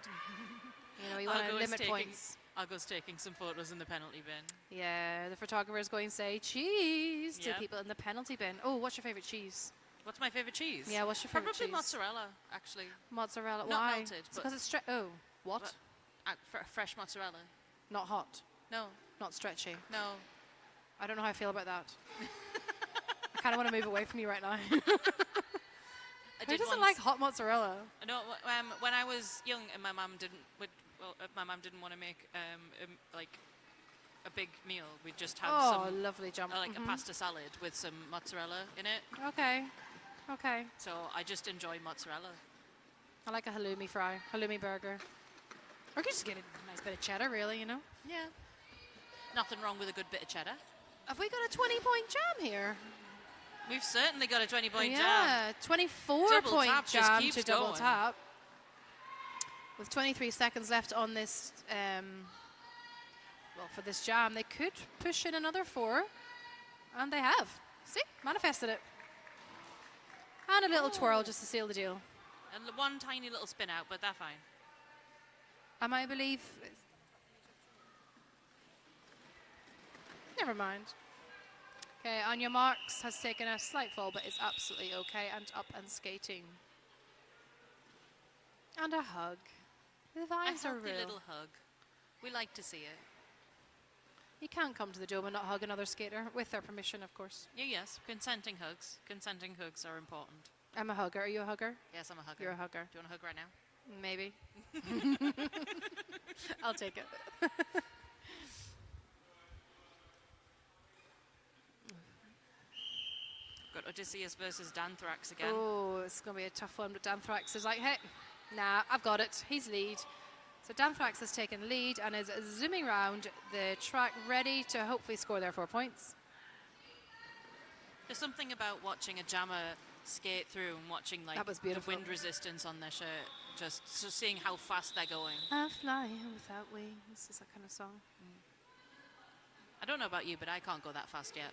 You know, we want to limit points. Argo's taking some photos in the penalty bin. Yeah, the photographer is going to say cheese to Yep. people in the penalty bin. Oh, what's your favorite cheese? What's my favorite cheese? Yeah, what's your favorite Probably cheese? mozzarella, actually. Mozzarella. Not Why? melted, It's but- because it's oh, what? Fresh mozzarella. Not hot, No, not stretchy. no. I don't know how I feel about that. I kind of want to move away from you right now. I Who did doesn't once- like hot mozzarella? No, when I was young and my mum didn't want to make like a big meal. We'd just have Oh, some lovely jump. like a pasta salad with some mozzarella in it. Okay, okay. So I just enjoy mozzarella. I like a halloumi burger. Or you could just get a nice bit of cheddar, really, you know? Yeah. Nothing wrong with a good bit of cheddar. Have we got a 20-point jam here? We've certainly got a 20-point jam. Yeah, 24-point Double tap just jam keeps to double going. tap. With 23 seconds left on this, well, for this jam, they could push in another 4, and they have. See, manifested it. And a little twirl just to seal the deal. And one tiny little spin out, but they're fine. And I believe... Never mind. Okay, on your marks has taken a slight fall, but is absolutely okay and up and skating. And a hug. The A vibes are healthy real. little hug. We like to see it. You can come to the dome and not hug another skater, with their permission, of course. Yeah, yes. Consenting hugs. Consenting hugs are important. I'm a hugger. Are you a hugger? Yes, I'm a hugger. You're a hugger. Do you want a hug right now? Maybe. I'll take it. Got Odysseus versus Danthrax again. Oh, it's going to be a tough one, but Danthrax is like, hey, nah, I've got it. He's lead. So Danthrax has taken lead and is zooming around the track, ready to hopefully score their 4 points. There's something about watching a jammer skate through and watching like That was the beautiful. wind resistance on their shirt, just so seeing how fast they're going. I'm flying without wings is that kind of song. I don't know about you, but I can't go that fast yet.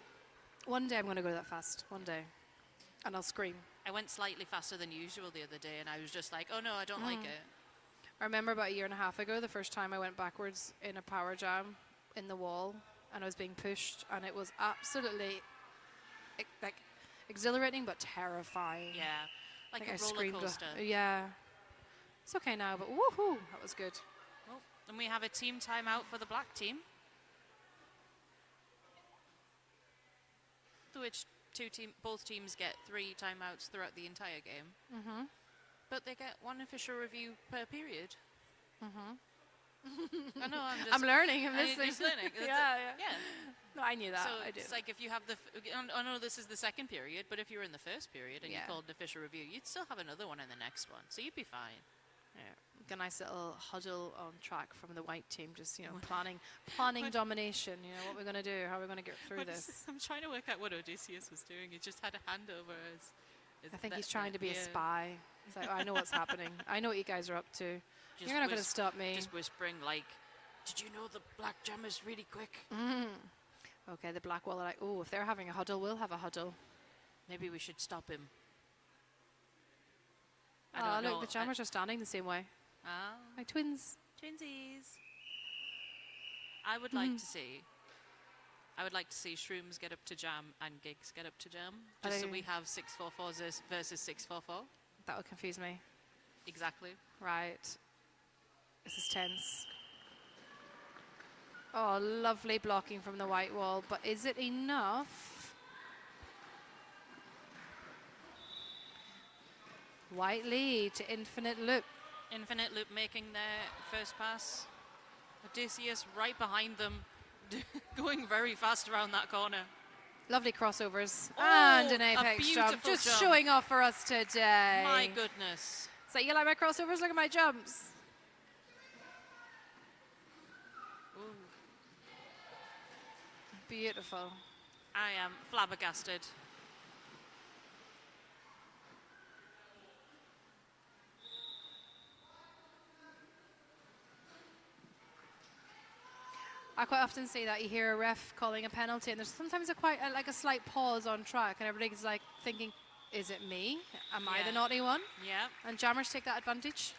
One day I'm going to go that fast. One day. And I'll scream. I went slightly faster than usual the other day, and I was just like, oh no, I don't like it. I remember about a year and a half ago, the first time I went backwards in a power jam in the wall, and I was being pushed, and it was absolutely like exhilarating but terrifying. Yeah, like I a roller screamed. coaster. Yeah. It's okay now, but woohoo, that was good. Well, and we have a team timeout for the black team, to which both teams get 3 timeouts throughout the entire game. Mm-hmm. But they get 1 official review per period. Mm-hmm. I know. I'm learning. I'm you're listening. just learning. Yeah. Yeah. No, I knew that. So I did. it's like if you have I know this is the second period, but if you were in the first period and you called an official review, you'd still have another one in the next one, so you'd be fine. Yeah. A nice little huddle on track from the white team, just planning domination. You know what we're gonna do, how we're gonna get through this. I'm trying to work out what Odysseus was doing. He just had a hand over his. I think he's trying to be a spy. He's like, I know what's happening. I know what you guys are up to. You're not gonna stop me. Just whispering like, "Did you know the black gem is really quick?" Okay, the black wall are like, oh, if they're having a huddle, we'll have a huddle. Maybe we should stop him. Oh, look, the jammers are standing the same way. Oh. Like twins. Twinsies. I would like to see Shrooms get up to jam and Gigs get up to jam. Just so we have 6-4-4 versus 6-4-4. That would confuse me. Exactly. Right. This is tense. Oh, lovely blocking from the white wall, but is it enough? White lead to Infinite Loop. Infinite Loop making their first pass. Odysseus right behind them, going very fast around that corner. Lovely crossovers. Oh, and an apex jump. Just showing off for us today. My goodness. So you like my crossovers? Look at my jumps. Ooh. Beautiful. I am flabbergasted. I quite often see that you hear a ref calling a penalty, and there's sometimes a slight pause on track, and everybody's like thinking, "Is it me? Am I the naughty one?" Yeah. And jammers take that advantage.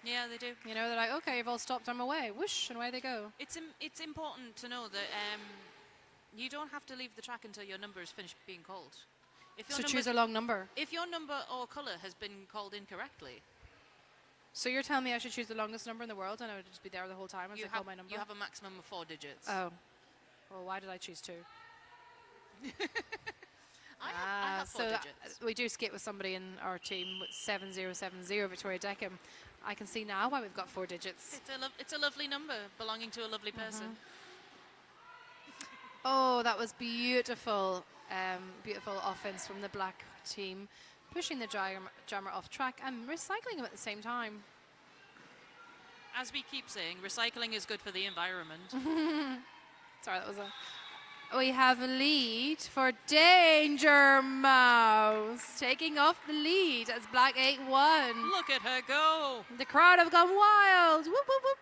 Yeah, they do. You know, they're like, "Okay, you've all stopped. I'm away." Whoosh, and away they go. It's important to know that you don't have to leave the track until your number is finished being called. So choose a long number. If your number or colour has been called incorrectly. So you're telling me I should choose the longest number in the world and I would just be there the whole time as I call my number? You have a maximum of 4 digits. Oh. Well, why did I choose 2? I have 4 digits. We do skate with somebody in our team with 7070 Victoria Deckham. I can see now why we've got 4 digits. It's a lovely number belonging to a lovely person. Oh, that was beautiful. Beautiful offense from the black team. Pushing the jammer off track and recycling him at the same time. As we keep saying, recycling is good for the environment. Sorry, that was We have a lead for Danger Mouse. Taking off the lead as Black 8-1. Look at her go. The crowd have gone wild. Whoop, whoop, whoop.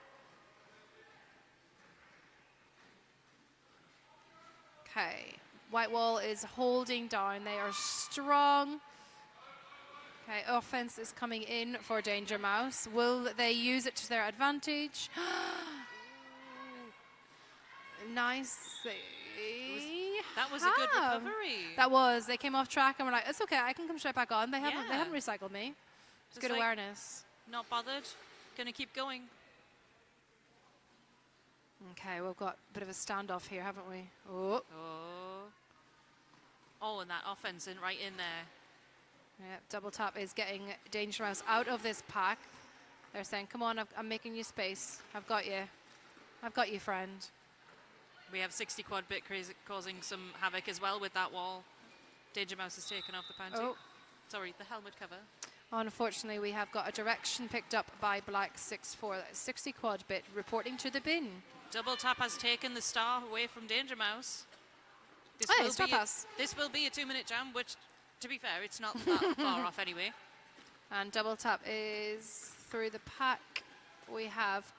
Okay. White wall is holding down. They are strong. Okay, offense is coming in for Danger Mouse. Will they use it to their advantage? Nice. That was a good recovery. That was. They came off track and were like, it's okay, I can come straight back on. They haven't recycled me. It's good awareness. Not bothered. Gonna keep going. Okay, we've got a bit of a standoff here, haven't we? Oh. Oh, and that offense right in there. Yeah, double tap is getting Danger Mouse out of this pack. They're saying, come on, I'm making you space. I've got you. I've got you, friend. We have 60 quad bit causing some havoc as well with that wall. Danger Mouse has taken off the panty. Oh. Sorry, the helmet cover. Unfortunately, we have got a direction picked up by Black 6-4. That's 60 quad bit reporting to the bin. Double tap has taken the star away from Danger Mouse. This will be a 2-minute jam, which, to be fair, it's not that far off anyway. And double tap is through the pack. We have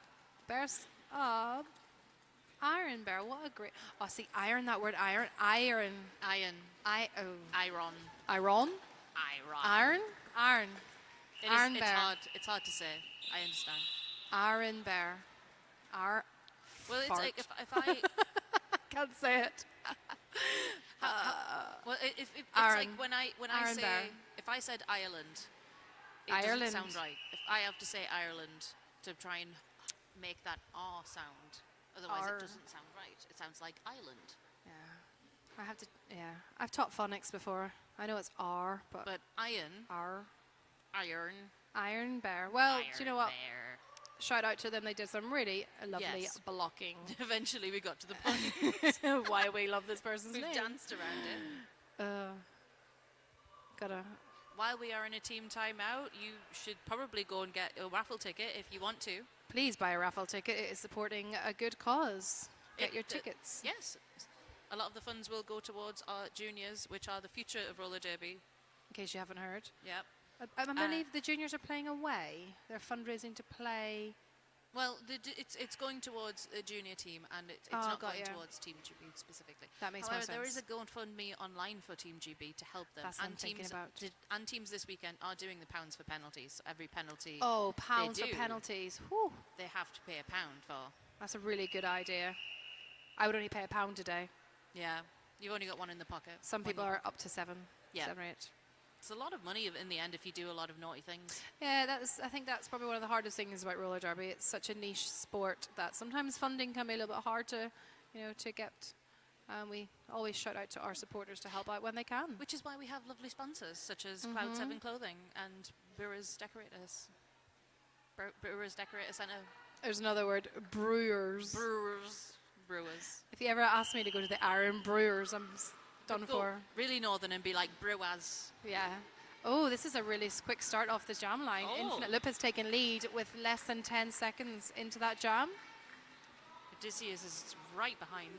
Bears. Iron Bear. What a great. Oh, see, iron, that word iron. Iron. Iron. Iron. Iron. Iron? Iron. Iron Bear. It's hard to say. I understand. Iron Bear. Well, it's like if I can't say it. It's like when I say Bear. if I said Ireland, it Ireland doesn't sound right. If I have to say Ireland to try and make that R sound, otherwise it doesn't sound right. It sounds like island. Yeah, I have to. Yeah, I've taught phonics before. I know it's R, but iron, R, iron, Iron Bear. Well, do you know what? Bear. shout out to them. They did some really lovely Yes. blocking. Eventually we got to the point. Why we love this person's We've name. danced around it. Gotta. While we are in a team timeout, you should probably go and get a raffle ticket if you want to. Please buy a raffle ticket. It is supporting a good cause. Get your The- tickets. Yes. A lot of the funds will go towards our juniors, which are the future of roller derby. In case you haven't heard. Yep. I believe the juniors are playing away. They're fundraising to play. Well, it's going towards a junior team, and it's Oh, not got going ya. towards Team GB specifically. That makes However, more there is sense. a GoFundMe online for Team GB to help them. That's what I'm thinking about. And teams this weekend are doing the pounds for penalties. So every penalty Oh, pounds for do. penalties. Whew. they have to pay £1 for. That's a really good idea. I would only pay £1 today. Yeah, you've only got one in the pocket. Some people are up to 7. Yeah. 7 or 8. It's a lot of money in the end if you do a lot of naughty things. Yeah, I think that's probably one of the hardest things about roller derby. It's such a niche sport that sometimes funding can be a little bit hard to, to get. We always shout out to our supporters to help out when they can. Which is why we have lovely sponsors such as Cloud 7 Clothing and Brewers Decorators. Brewers Decorator Centre. There's another word, brewers. Brewers. If you ever ask me to go to the Iron Brewers, I'm done Go for. really northern and be like Brewers. Yeah. Oh, this is a really quick start off the jam line. Oh. Infinite Loop has taken lead with less than 10 seconds into that jam. Odysseus is right behind.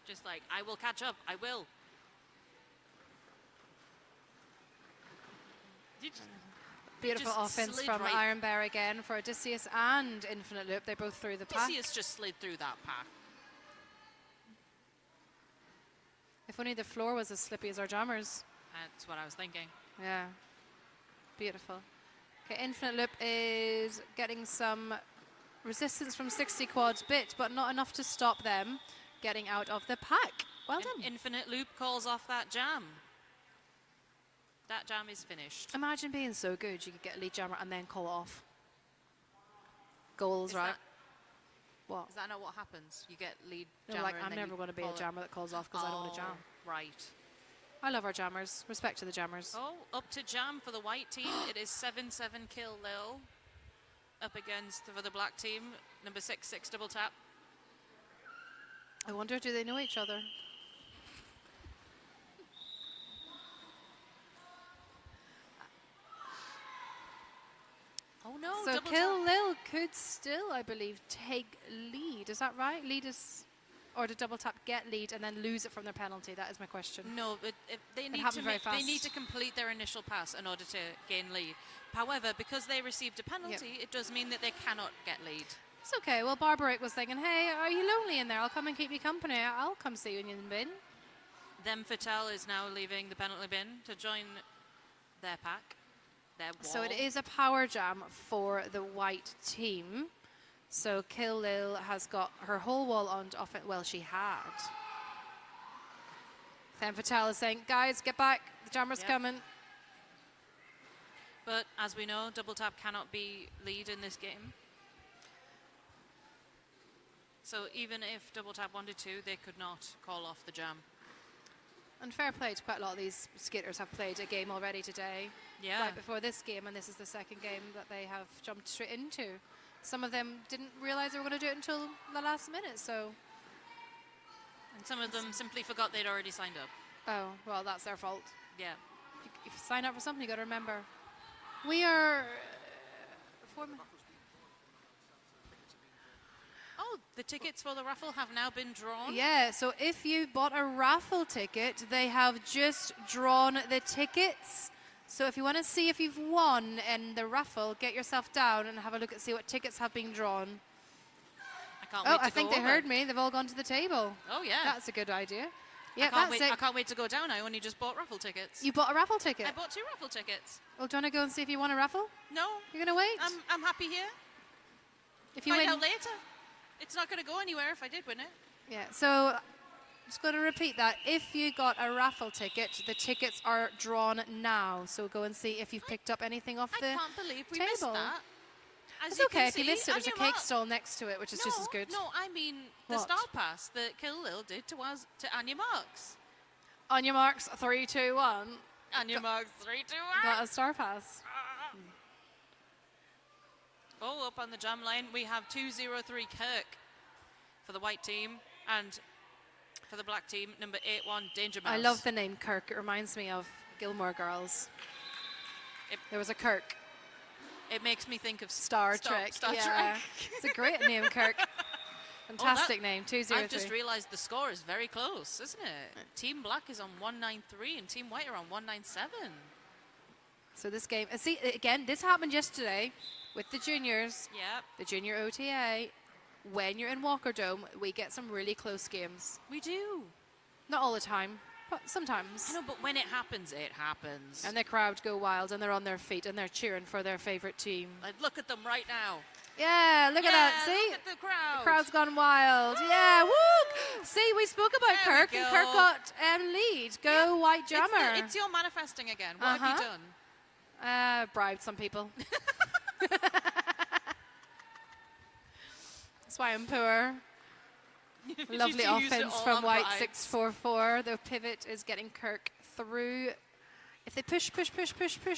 Just like, I will catch up. I will. Beautiful Just offense slid from right- Iron Bear again for Odysseus and Infinite Loop. They both through the pack. Odysseus just slid through that pack. If only the floor was as slippy as our jammers. That's what I was thinking. Yeah. Beautiful. Okay, Infinite Loop is getting some resistance from 60 quads bit, but not enough to stop them getting out of the pack. Well done. Infinite Loop calls off that jam. That jam is finished. Imagine being so good you could get a lead jammer and then call it off. Goals, Is right? that- What? Is that not what happens? You get lead No, jammer like, and I'm then never you going to be call a it- jammer that calls off because I don't want to jam. Right. I love our jammers. Respect to the jammers. Oh, up to jam for the white team. It is 7-7 kill Lil. Up against for the black team, number 6 double tap. I wonder, do they know each other? Oh no! So double Kill tap. Lil could still, I believe, take lead. Is that right? Lead is, or to double tap get lead and then lose it from their penalty? That is my question. No, but if they need happened very they need fast. to complete their initial pass in order to gain lead. However, because they received a penalty, it does mean that they cannot get lead. It's okay. Well, Barbaric was thinking, hey, are you lonely in there? I'll come and keep you company. I'll come see you in the bin. Then Fatal is now leaving the penalty bin to join their pack. Their wall. So it is a power jam for the white team. So Kill Lil has got her whole wall on off it. Well, she had. Then Fatal is saying, guys, get back. The jammer's Yep. coming. But as we know, double tap cannot be lead in this game. So even if double tap wanted to, they could not call off the jam. And fair play to quite a lot of these skaters have played a game already today. Yeah. Right before this game, and this is the second game that they have jumped straight into. Some of them didn't realize they were going to do it until the last minute, so... And some of them simply forgot they'd already signed up. Oh, well, that's their fault. Yeah. If you sign up for something, you got to remember. We are... Oh, the tickets for the raffle have now been drawn. Yeah, so if you bought a raffle ticket, they have just drawn the tickets. So if you want to see if you've won in the raffle, get yourself down and have a look and see what tickets have been drawn. I can't Oh, wait to I think go they over. heard me. They've all gone to the table. Oh, yeah. That's a good idea. I Yeah, can't that's wait, it. I can't wait to go down. I only just bought raffle tickets. You bought a raffle ticket? I bought 2 raffle tickets. Well, do you want to go and see if you won a raffle? No, You're going to wait? I'm happy here. If you Find win, out later. It's not going to go anywhere if I did win it. yeah. So just going to repeat that. If you got a raffle ticket, the tickets are drawn now. So go and see if you've picked up anything off I the can't believe we missed table. that. As It's you okay can if you see, missed it. There's a on your cake mark- stall next to it, which is just as good. No, I mean the What? star pass that Kill Lil did to us, to Anya Marks. On your marks, 3, 2, 1. Anya Marks 3, 2, 1. Got a star pass. Oh, up on the jam line, we have 203 Kirk for the white team, and for the black team, number 81 Danger Mouse. I love the name Kirk. It reminds me of Gilmore Girls. There was a Kirk. It makes me think of Star Trek. Star yeah. Trek. It's a great name, Kirk. Fantastic name, 203. I've just realised the score is very close, isn't it? Team black is on 193 and Team white are on 197. So this game, see, again, this happened yesterday with the juniors. Yep. The junior OTA. When you're in Walker Dome, we get some really close games. We do. Not all the time, but sometimes. I know, but when it happens, it happens. And the crowd go wild and they're on their feet and they're cheering for their favourite team. Like, look at them right now. Yeah, look at that. See? Look at the crowd. The crowd's gone wild. Yeah, woo! See, we spoke about There we Kirk, and go. Kirk got lead. Go White Jammer. It's your manifesting again. What have you done? Bribed some people. That's why I'm poor. Lovely You used it offense all from on White bribes. 644. The pivot is getting Kirk through. If they push,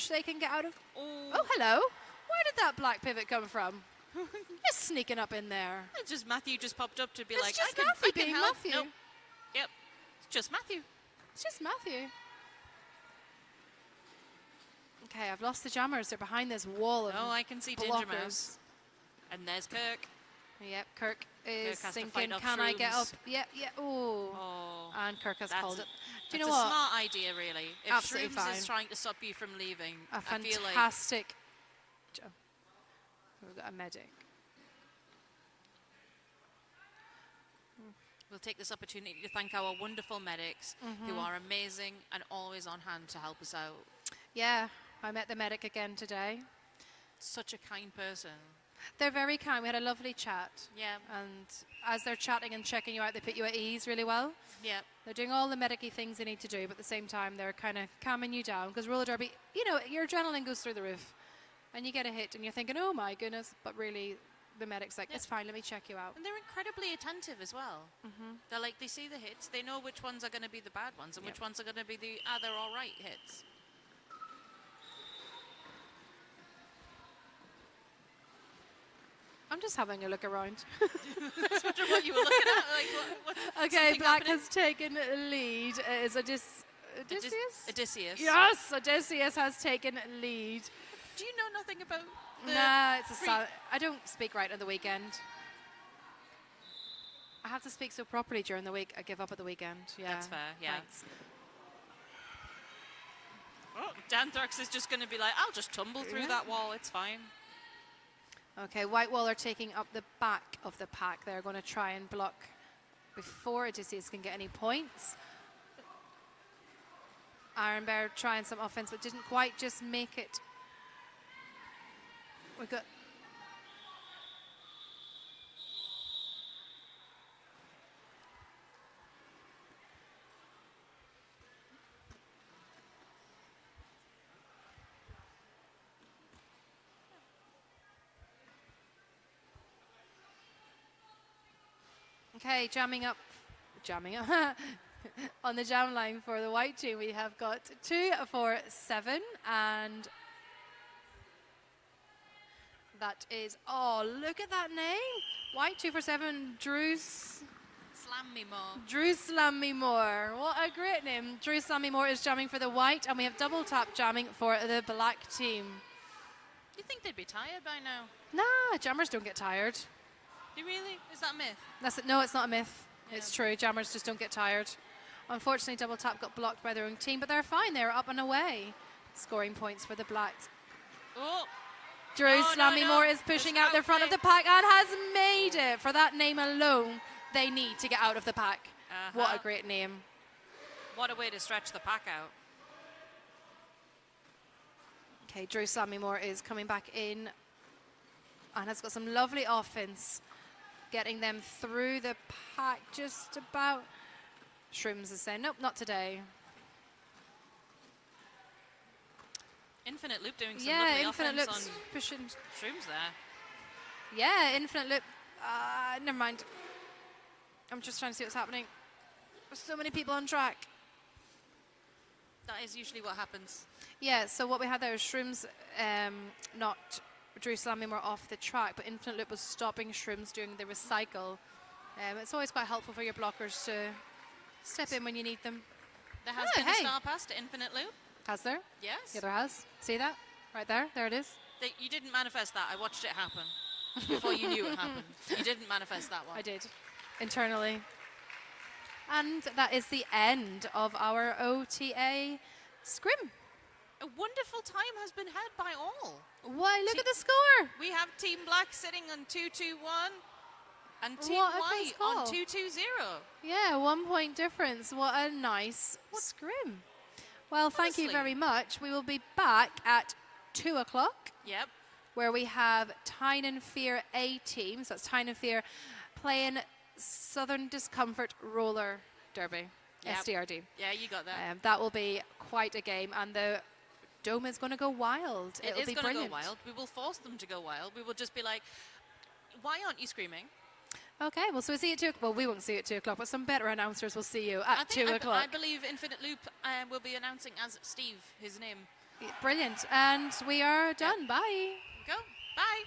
they can get out of. Oh, hello. Where did that black pivot come from? Just sneaking up in there. It's just Matthew just popped up to be It's like, just I Matthew can being help. Matthew. Nope. Yep. It's just Matthew. It's just Matthew. Okay, I've lost the jammers. They're behind this wall of Oh, I can see Danger blockers. Mouse. And there's Kirk. Yep, Kirk is has to thinking, fight off can I get up? shrooms. Yeah, yeah, ooh. Oh. And Kirk has That's called it. Do you It's know a what? smart idea, really. If Absolutely Shrooms fine. is trying to stop you from leaving, A I feel like fantastic. We've got a medic. we'll take this opportunity to thank our wonderful medics who are amazing and always on hand to help us out. Yeah, I met the medic again today. Such a kind person. They're very kind. We had a lovely chat. Yeah. And as they're chatting and checking you out, they put you at ease really well. Yeah. They're doing all the medic-y things they need to do, but at the same time, they're kind of calming you down. Because roller derby, you know, your adrenaline goes through the roof. And you get a hit, and you're thinking, oh, my goodness. But really, the medic's like, it's fine, let me check you out. And they're incredibly attentive as well. They're like, they see the hits, they know which ones are going to be the bad ones and which ones are going to be the other all right hits. I'm just having a look around. That's what you were looking at. Like, what, Okay, something black happening? has taken lead. Is Odysseus? Odysseus. Yes, Odysseus has taken lead. Do you know nothing about the Nah, it's a I don't speak right on the weekend. I have to speak so properly during the week. I give up at the weekend. Yeah, That's fair, yeah. Thanks. Oh, Danthrax is just going to be like, I'll just tumble through that wall, it's fine. Okay, White Wall are taking up the back of the pack. They're going to try and block before Odysseus can get any points. Iron Bear trying some offense, but didn't quite just make it. We got. Okay, jamming up on the jam line for the white team. We have got 2, 4, 7, and that is, oh, look at that name. White 2 for 7, Drew Slam me more. Drew Slam Me More. What a great name. Drew Slam Me More is jamming for the white, and we have double tap jamming for the black team. You think they'd be tired by now? Nah, jammers don't get tired. Do you really? Is that a myth? No, it's not a myth. Yeah. It's true. Jammers just don't get tired. Unfortunately, double tap got blocked by their own team, but they're fine. They're up and away. Scoring points for the blacks. Oh, Drew Oh, no, Slammy no. Moore is pushing out the front of the pack and has made it. For that name alone, they need to get out of the pack. What a great name. what a way to stretch the pack out. Okay, Drew Slammy Moore is coming back in and has got some lovely offense, getting them through the pack just about. Shrooms is saying, nope, not today. Infinite Loop doing some Yeah, lovely Infinite offense Loops on pushing. Shrooms there. Yeah, Infinite Loop. Never mind. I'm just trying to see what's happening. There's so many people on track. That is usually what happens. Yeah, so what we had there is Shrooms not Jerusalem were off the track, but Infinite Loop was stopping Shrims doing the recycle. It's always quite helpful for your blockers to step in when you need them. There has been a star pass to Infinite Loop. Has there? Yes. Yeah, there has. See that? Right there. There it is. You didn't manifest that. I watched it happen before you knew it happened. You didn't manifest that one. I did. Internally. And that is the end of our OTA Scrim. A wonderful time has been had by all. Why, look at the score. We have Team Black sitting on 2-2-1 and Team What a White close on call. 2-2-0. Yeah, 1 point difference. What a nice scrim. Well, thank you Honestly. very much. We will be back at 2 o'clock, Yep. where we have Tyne and Fear A team. So that's Tyne and Fear playing Southern Discomfort Roller Derby, Yep. SDRD. Yeah, you got that. That will be quite a game, and the Dome is going to go wild. It It'll is be going to go brilliant. wild. We will force them to go wild. We will just be like, why aren't you screaming? Okay, well, so we'll see you at 2 Well, we won't see you at 2 o'clock, but some better announcers will see you at 2 o'clock. I believe Infinite Loop will be announcing as Steve, his name. Brilliant. And we are done. Bye. Go. Bye.